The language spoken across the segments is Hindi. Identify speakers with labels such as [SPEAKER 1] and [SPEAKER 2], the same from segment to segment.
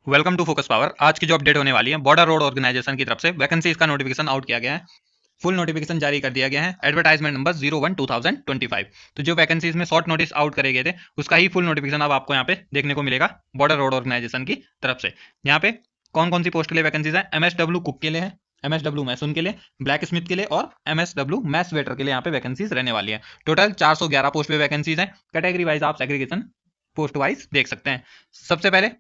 [SPEAKER 1] Welcome to focus power. आज की जो अपडेट होने वाली है, बॉर्डर रोड ऑर्गेनाइजेशन की तरफ से वैकेंसीज का नोटिफिकेशन आउट किया गया है। फुल नोटिफिकेशन जारी कर दिया गया है। Advertisement number 01/2025। तो जो वैकेंसीज में शॉर्ट नोटिस आउट करे गए थे उसका ही फुल नोटिफिकेशन अब आपको यहाँ पे देखने को मिलेगा बॉर्डर रोड ऑर्गेनाइजेशन की तरफ से। यहाँ पे कौन कौन सी पोस्ट के लिए वैकेंसीज है? MSW कुक के लिए है, MSW मैसून के लिए, ब्लैक स्मिथ के लिए और MSW मैस वेटर के लिए यहाँ पे वैकेंसीज रहने वाली है। टोटल 411 पोस्ट पे वैकेंसीज है। कैटेगरी वाइज आप सेग्रीगेशन पोस्ट वाइज देख सकते हैं। सबसे पहले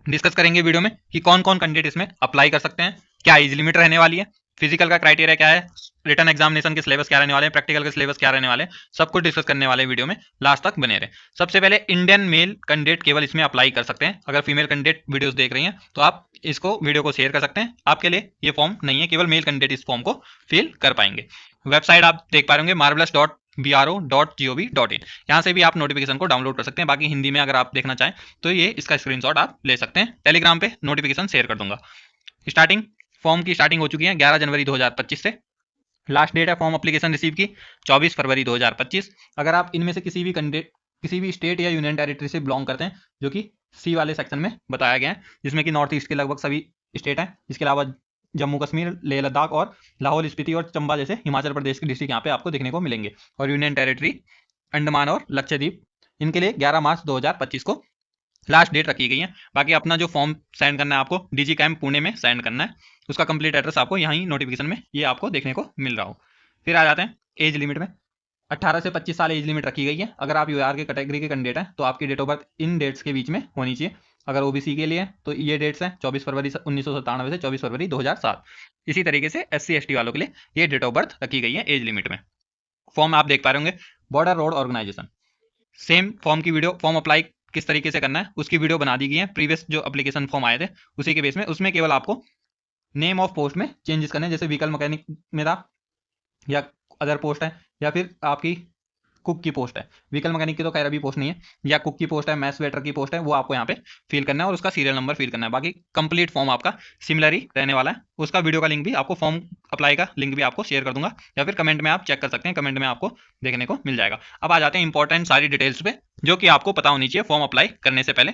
[SPEAKER 1] डिस्कस करेंगे वीडियो में कि कौन कौन कैंडिडेट इसमें अप्लाई कर सकते हैं, क्या एज लिमिट रहने वाली है, फिजिकल का क्राइटेरिया क्या है, रिटर्न एग्जामिनेशन के सिलेबस क्या रहने वाले हैं, प्रैक्टिकल के सिलेबस क्या रहने वाले हैं, सब कुछ डिस्कस करने वाले वीडियो में। लास्ट तक बने रहे। सबसे पहले इंडियन मेल कैंडिडेट केवल इसमें अप्लाई कर सकते हैं। अगर फीमेल कैंडिडेट वीडियोस देख रही हैं तो आप इसको वीडियो को शेयर कर सकते हैं। आपके लिए ये फॉर्म नहीं है, केवल मेल कैंडिडेट इस फॉर्म को फिल कर पाएंगे। वेबसाइट आप देख पा रहे होंगे marvelous.bro.gov.in। यहाँ से भी आप नोटिफिकेशन को डाउनलोड कर सकते हैं। बाकी हिंदी में अगर आप देखना चाहें तो ये इसका स्क्रीनशॉट आप ले सकते हैं। टेलीग्राम पे नोटिफिकेशन शेयर कर दूंगा। स्टार्टिंग फॉर्म की स्टार्टिंग हो चुकी है 11 जनवरी 2025 से। लास्ट डेट है फॉर्म एप्लीकेशन रिसीव की 24 फरवरी 2025। अगर आप इनमें से किसी भी कैंडिडेट किसी भी स्टेट या यूनियन टेरिटरी से बिलोंग करते हैं, जो कि सी वाले सेक्शन में बताया गया है, जिसमें कि नॉर्थ ईस्ट के लगभग सभी स्टेट हैं, इसके अलावा जम्मू कश्मीर, लेह लद्दाख और लाहौल स्पीति और चंबा जैसे हिमाचल प्रदेश के डिस्ट्रिक्ट यहाँ पे आपको देखने को मिलेंगे। और यूनियन टेरिटरी अंडमान और लक्षद्वीप, इनके लिए 11 मार्च 2025 को लास्ट डेट रखी गई है। बाकी अपना जो फॉर्म सेंड करना है आपको डीजी कैंप पुणे में सेंड करना है। उसका कंप्लीट एड्रेस आपको यहाँ ही नोटिफिकेशन में ये आपको देखने को मिल रहा हो। फिर आ जाते हैं एज लिमिट में। 18 से 25 साल एज लिमिट रखी गई है। अगर आप यूआर के कैटेगरी के कैंडिडेट हैं तो आपकी डेट ऑफ बर्थ इन डेट्स के बीच में होनी चाहिए। अगर ओबीसी के लिए तो ये डेट्स हैं 24 फरवरी 1997 से 24 फरवरी 2007। इसी तरीके से SC ST वालों के लिए ये डेट ऑफ बर्थ रखी गई है एज लिमिट में। फॉर्म आप देख पा रहे होंगे border road organisation. Same form की वीडियो, फॉर्म अप्लाई किस तरीके से करना है उसकी वीडियो बना दी गई है। प्रीवियस जो एप्लीकेशन फॉर्म आए थे उसी के बेस में, उसमें केवल आपको नेम ऑफ पोस्ट में चेंजेस करने हैं। जैसे व्हीकल मैकेनिक में था या अदर पोस्ट है, या फिर आपकी कुक की पोस्ट है। व्हीकल मैकेनिक की तो खैर अभी पोस्ट नहीं है, या कुक की पोस्ट है, मैथ्स वेटर की पोस्ट है, वो आपको यहाँ पे फिल करना है और उसका सीरियल नंबर फिल करना है। बाकी कंप्लीट फॉर्म आपका सिमिलर ही रहने वाला है। उसका वीडियो का लिंक भी आपको, फॉर्म अप्लाई का लिंक भी आपको शेयर कर दूंगा, या फिर कमेंट में आप चेक कर सकते हैं, कमेंट में आपको देखने को मिल जाएगा। अब आ जाते हैं इंपॉर्टेंट सारी डिटेल्स पे जो कि आपको पता होनी चाहिए फॉर्म अप्लाई करने से पहले।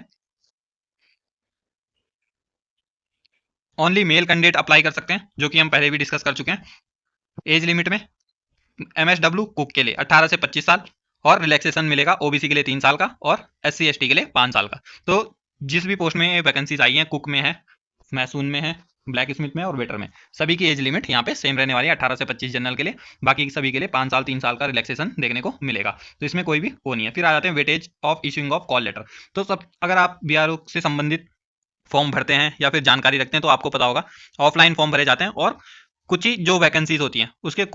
[SPEAKER 1] ओनली मेल कैंडिडेट अप्लाई कर सकते हैं, जो कि हम पहले भी डिस्कस कर चुके हैं। एज लिमिट में MSW कुक के लिए 18 से 25 साल और रिलैक्सेशन मिलेगा ओबीसी के लिए 3 साल का और SC ST के लिए 5 साल का। तो जिस भी पोस्ट में वैकेंसीज आई हैं, कुक में है, मैसून में है, ब्लैक स्मिथ में और वेटर में, सभी की एज लिमिट यहाँ पे सेम रहने वाली है 18 से 25 जनरल के लिए। बाकी सभी के लिए 5 साल 3 साल का रिलैक्सेशन देखने को मिलेगा। तो इसमें कोई भी वो नहीं है। फिर आ जाते हैं weightage of issuing of call letter. तो सब अगर आप BRO से संबंधित फॉर्म भरते हैं या फिर जानकारी रखते हैं तो आपको पता होगा ऑफलाइन फॉर्म भरे जाते हैं, और कुछ ही जो वैकेंसीज होती हैं उसके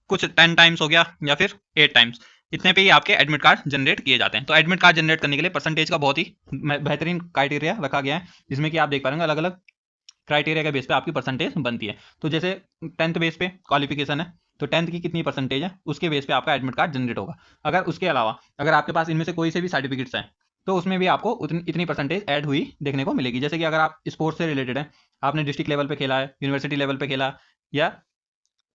[SPEAKER 1] कुछ 10 टाइम्स हो गया या फिर 8 टाइम्स, इतने पे ही आपके एडमिट कार्ड जनरेट किए जाते हैं। तो एडमिट कार्ड जनरेट करने के लिए परसेंटेज का बहुत ही बेहतरीन क्राइटेरिया रखा गया है, जिसमें कि आप देख पा रहे अलग अलग क्राइटेरिया के बेस पे आपकी परसेंटेज बनती है। तो जैसे 10th बेस पे क्वालिफिकेशन है तो 10th की कितनी परसेंटेज है उसके बेस पे आपका एडमिट कार्ड जनरेट होगा। अगर उसके अलावा अगर आपके पास इनमें से कोई से भी सर्टिफिकेट्स हैं तो उसमें भी आपको इतनी परसेंटेज ऐड हुई देखने को मिलेगी। जैसे कि अगर आप स्पोर्ट्स से रिलेटेड है, आपने डिस्ट्रिक्ट लेवल पे खेला है, यूनिवर्सिटी लेवल पे खेला या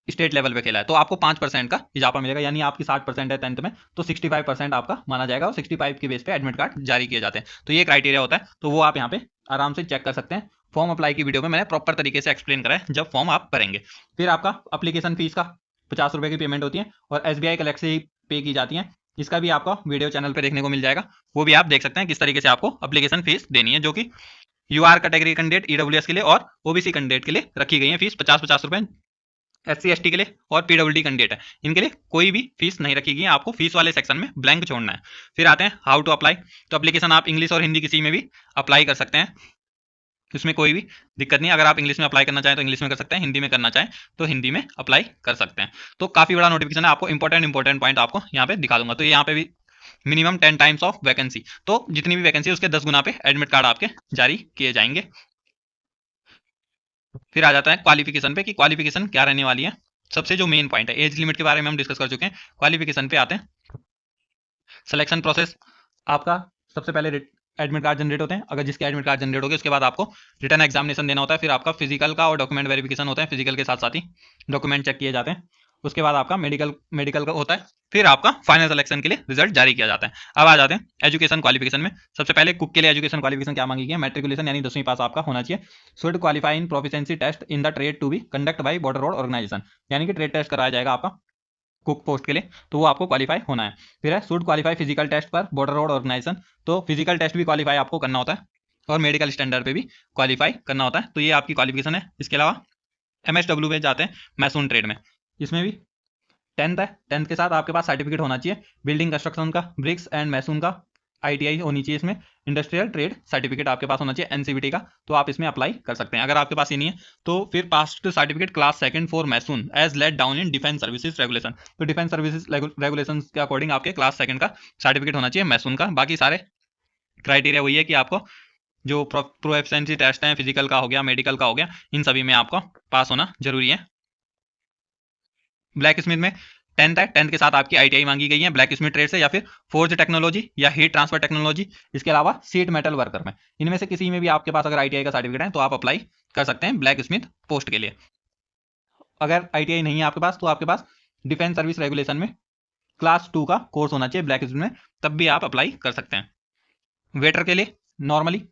[SPEAKER 1] स्टेट लेवल पे खेला है, तो आपको 5% का इजाफा मिलेगा। यानी आपकी 60% है 10th में तो 65% आपका माना जाएगा और 65 के बेस पे एडमिट कार्ड जारी किए जाते हैं। तो ये क्राइटेरिया होता है, तो वो आप यहाँ पे आराम से चेक कर सकते हैं। फॉर्म अप्लाई की वीडियो में मैंने प्रॉपर तरीके से एक्सप्लेन करा है जब फॉर्म आप भरेंगे। फिर आपका अप्लीकेशन फीस का 50 रुपये की पेमेंट होती है और SBI कलेक्ट से ही पे की जाती है। इसका भी आपका वीडियो चैनल पर देखने को मिल जाएगा, वो भी आप देख सकते हैं किस तरीके से आपको अप्लीकेशन फीस देनी है, जो कि UR कैटेगरी कैंडिडेट EWS के लिए और OBC कैंडिडेट के लिए रखी गई है। फीस 50 रुपये SC ST के लिए और PWD कैंडिडेट है, इनके लिए कोई भी फीस नहीं रखी गई है। आपको फीस वाले सेक्शन में ब्लैंक छोड़ना है। फिर आते हैं हाउ टू अप्लाई। तो एप्लीकेशन आप इंग्लिश और हिंदी किसी में भी अप्लाई कर सकते हैं, इसमें कोई भी दिक्कत नहीं है। अगर आप इंग्लिश में अप्लाई करना चाहें तो इंग्लिश में कर सकते हैं, हिंदी में करना चाहें तो हिंदी में अप्लाई कर सकते हैं। तो काफी बड़ा नोटिफिकेशन है, आपको इंपॉर्टेंट पॉइंट आपको यहाँ पे दिखा दूंगा। तो यहाँ पे भी मिनिमम 10 टाइम्स ऑफ वैकेंसी, तो जितनी भी वैकेंसी उसके 10 गुना पे एडमिट कार्ड आपके जारी किए जाएंगे। फिर आ जाता है क्वालिफिकेशन पे कि क्वालिफिकेशन क्या रहने वाली है। सबसे जो मेन पॉइंट है, एज लिमिट के बारे में हम डिस्कस कर चुके हैं, क्वालिफिकेशन पे आते हैं। सिलेक्शन प्रोसेस आपका सबसे पहले एडमिट कार्ड जनरेट होते हैं। अगर जिसके एडमिट कार्ड जनरेट हो गए उसके बाद आपको रिटर्न एग्जामिनेशन देना होता है। फिर आपका फिजिकल का और डॉक्यूमेंट वेरिफिकेशन होता है। फिजिकल के साथ साथ ही डॉक्यूमेंट चेक किए जाते हैं उसके बाद आपका मेडिकल का होता है, फिर आपका फाइनल सिलेक्शन के लिए रिजल्ट जारी किया जाता है। अब आ जाते हैं एजुकेशन क्वालिफिकेशन में। सबसे पहले कुक के लिए एजुकेशन क्वालिफिकेशन क्या मांगी गई है? मैट्रिकुलेशन यानी 10वीं पास आपका होना चाहिए। Should qualify in proficiency test in the trade to be conduct by border road organisation, यानी कि ट्रेड टेस्ट कराया जाएगा आपका कुक पोस्ट के लिए, तो वो आपको क्वालिफाई होना है। फिर है शुड क्वालिफाई फिजिकल टेस्ट पर बॉर्डर रोड ऑर्गेनाइजेशन, तो फिजिकल टेस्ट भी क्वालिफाई आपको करना होता है और मेडिकल स्टैंडर्ड पे भी क्वालिफाई करना होता है। तो ये आपकी क्वालिफिकेशन है। इसके अलावा MSW पे जाते हैं मैसून ट्रेड में, इसमें भी 10th है। 10th के साथ आपके पास सर्टिफिकेट होना चाहिए बिल्डिंग कंस्ट्रक्शन का, ब्रिक्स एंड मैसून का ITI होनी चाहिए। इसमें इंडस्ट्रियल ट्रेड सर्टिफिकेट आपके पास होना चाहिए NCVT का, तो आप इसमें अप्लाई कर सकते हैं। अगर आपके पास ये नहीं है तो फिर passed certificate class 2 for mason as laid down in defence services regulation, तो डिफेंस सर्विसेज रेगुलेशन के अकॉर्डिंग आपके क्लास 2 का सर्टिफिकेट होना चाहिए मैसून का। बाकी सारे क्राइटेरिया वही है कि आपको जो प्रोफिशिएंसी टेस्ट है, फिजिकल का हो गया, मेडिकल का हो गया, इन सभी में आपको पास होना जरूरी है। ब्लैक स्मिथ में 10th है। 10th के साथ आपकी ITI मांगी गई है ब्लैक स्मिथ ट्रेड से, या फिर फोर्ज टेक्नोलॉजी या हीट ट्रांसफर टेक्नोलॉजी। इसके अलावा सीट मेटल वर्कर में, इनमें से किसी में भी आपके पास अगर ITI का सर्टिफिकेट है तो आप अप्लाई कर सकते हैं ब्लैक स्मिथ पोस्ट के लिए। अगर ITI नहीं है आपके पास तो आपके पास डिफेंस सर्विस रेगुलेशन में क्लास 2 का कोर्स होना चाहिए ब्लैक स्मिथ में, तब भी आप अप्लाई कर सकते हैं। वेटर के लिए नॉर्मली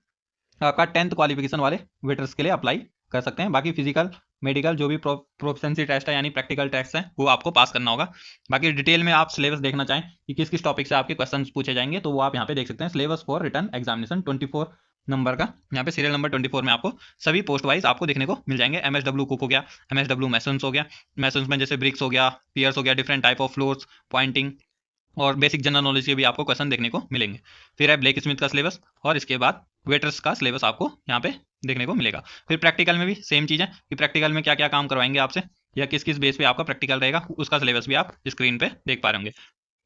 [SPEAKER 1] आपका 10th क्वालिफिकेशन वाले वेटर्स के लिए अप्लाई कर सकते हैं। बाकी फिजिकल मेडिकल जो भी प्रोफिशिएंसी टेस्ट है यानी प्रैक्टिकल टेस्ट है वो आपको पास करना होगा। बाकी डिटेल में आप सिलेबस देखना चाहें कि किस किस टॉपिक से आपके क्वेश्चंस पूछे जाएंगे तो वो आप यहाँ पे देख सकते हैं। सिलेबस फॉर रिटन एग्जामिनेशन 24 नंबर का, यहाँ पे सीरियल नंबर 24 में आपको सभी पोस्ट वाइज आपको देखने को मिल जाएंगे। MSW कुक हो गया, MSW मैसन्स हो गया, मैसन्स में जैसे ब्रिक्स हो गया, पियर्स हो गया, different type of floors, pointing और बेसिक जनरल नॉलेज के भी आपको क्वेश्चन देखने को मिलेंगे। फिर है ब्लैक स्मिथ का सिलेबस और इसके बाद वेटर्स का सिलेबस आपको यहाँ पे देखने को मिलेगा। फिर प्रैक्टिकल में भी सेम चीज़ है कि प्रैक्टिकल में क्या क्या काम करवाएंगे आपसे या किस किस बेस पे आपका प्रैक्टिकल रहेगा, उसका सिलेबस भी आप स्क्रीन पे देख पा रहे होंगे।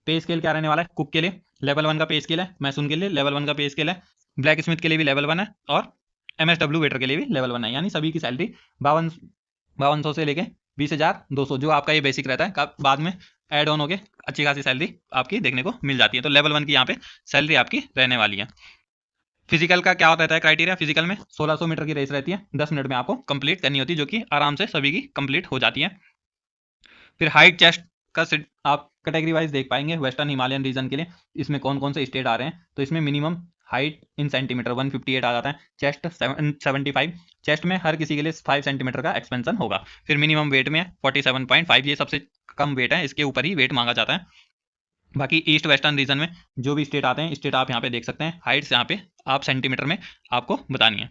[SPEAKER 1] पे स्केल क्या रहने वाला है? कुक के लिए लेवल 1 का पे स्केल है, मैसून के लिए लेवल 1 का पे स्केल है, ब्लैक स्मिथ के लिए भी लेवल 1 है और MSW वेटर के लिए भी लेवल 1 है। यानी सभी की सैलरी 5200 से लेके 20,200 जो आपका ये बेसिक रहता है, बाद में ऐड ऑन होके अच्छी खासी सैलरी आपकी देखने को मिल जाती है। तो लेवल 1 की यहाँ पे सैलरी आपकी रहने वाली है। फिजिकल का क्या रहता है क्राइटेरिया? फिजिकल में 1600 मीटर की रेस रहती है, 10 मिनट में आपको कंप्लीट करनी होती है, जो कि आराम से सभी की कंप्लीट हो जाती है। फिर हाइट चेस्ट का आप कैटेगरी वाइज देख पाएंगे वेस्टर्न हिमालयन रीजन के लिए इसमें कौन कौन से स्टेट आ रहे हैं। तो इसमें मिनिमम हाइट इन सेंटीमीटर 158 आ जाता है, चेस्ट 75, चेस्ट में हर किसी के लिए 5 सेंटीमीटर का एक्सपेंशन होगा। फिर मिनिमम वेट में 47.5, ये सबसे कम वेट है, इसके ऊपर ही वेट मांगा जाता है। बाकी ईस्ट वेस्टर्न रीजन में जो भी स्टेट आते हैं, स्टेट आप यहाँ पे देख सकते हैं, हाइट्स यहाँ पे आप सेंटीमीटर में आपको बतानी है।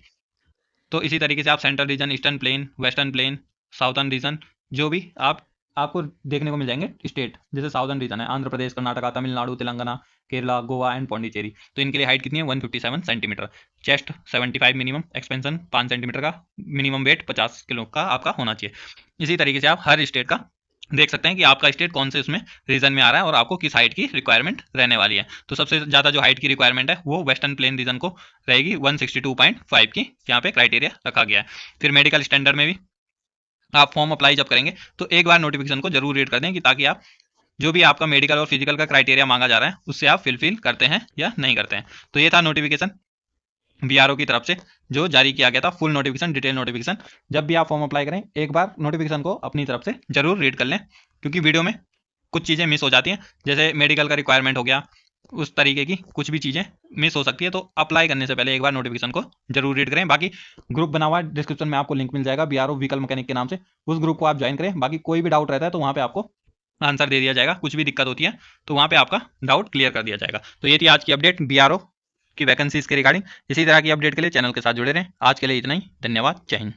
[SPEAKER 1] तो इसी तरीके से आप central region, eastern plain, western plain, southern region जो भी आपको देखने को मिल जाएंगे स्टेट, जैसे साउथर्न रीजन है आंध्र प्रदेश, कर्नाटका, तमिलनाडु, तेलंगाना, केरला, गोवा एंड पौंडीचेरी, तो इनके लिए हाइट कितनी है? 157 centimetre, chest 75 minimum, expansion 5 centimetre का, मिनिमम वेट 50 किलो का आपका होना चाहिए। इसी तरीके से आप हर स्टेट का देख सकते हैं कि आपका स्टेट कौन से उसमें रीजन में आ रहा है और आपको किस हाइट की रिक्वायरमेंट रहने वाली है। तो सबसे ज़्यादा जो हाइट की रिक्वायरमेंट है वो वेस्टर्न प्लेन रीजन को रहेगी, 162.5 की यहाँ पे क्राइटेरिया रखा गया है। फिर मेडिकल स्टैंडर्ड में भी आप फॉर्म अप्लाई जब करेंगे तो एक बार नोटिफिकेशन को जरूर रीड कर दें कि ताकि आप जो भी आपका मेडिकल और फिजिकल का क्राइटेरिया मांगा जा रहा है उससे आप फिल करते हैं या नहीं करते हैं। तो ये था नोटिफिकेशन BRO की तरफ से जो जारी किया गया था, फुल नोटिफिकेशन, डिटेल नोटिफिकेशन। जब भी आप फॉर्म अप्लाई करें एक बार नोटिफिकेशन को अपनी तरफ से जरूर रीड कर लें, क्योंकि वीडियो में कुछ चीज़ें मिस हो जाती हैं, जैसे मेडिकल का रिक्वायरमेंट हो गया, उस तरीके की कुछ भी चीज़ें मिस हो सकती है। तो अप्लाई करने से पहले एक बार नोटिफिकेशन को जरूर रीड करें। बाकी ग्रुप बना हुआ है, डिस्क्रिप्शन में आपको लिंक मिल जाएगा BRO व्हीकल मैकेनिक के नाम से, उस ग्रुप को आप ज्वाइन करें। बाकी कोई भी डाउट रहता है तो वहाँ पे आपको आंसर दे दिया जाएगा, कुछ भी दिक्कत होती है तो वहाँ पे आपका डाउट क्लियर कर दिया जाएगा। तो ये थी आज की अपडेट BRO की वैकेंसीज के रिगार्डिंग। इसी तरह की अपडेट के लिए चैनल के साथ जुड़े रहें। आज के लिए इतना ही, धन्यवाद, जय हिंद।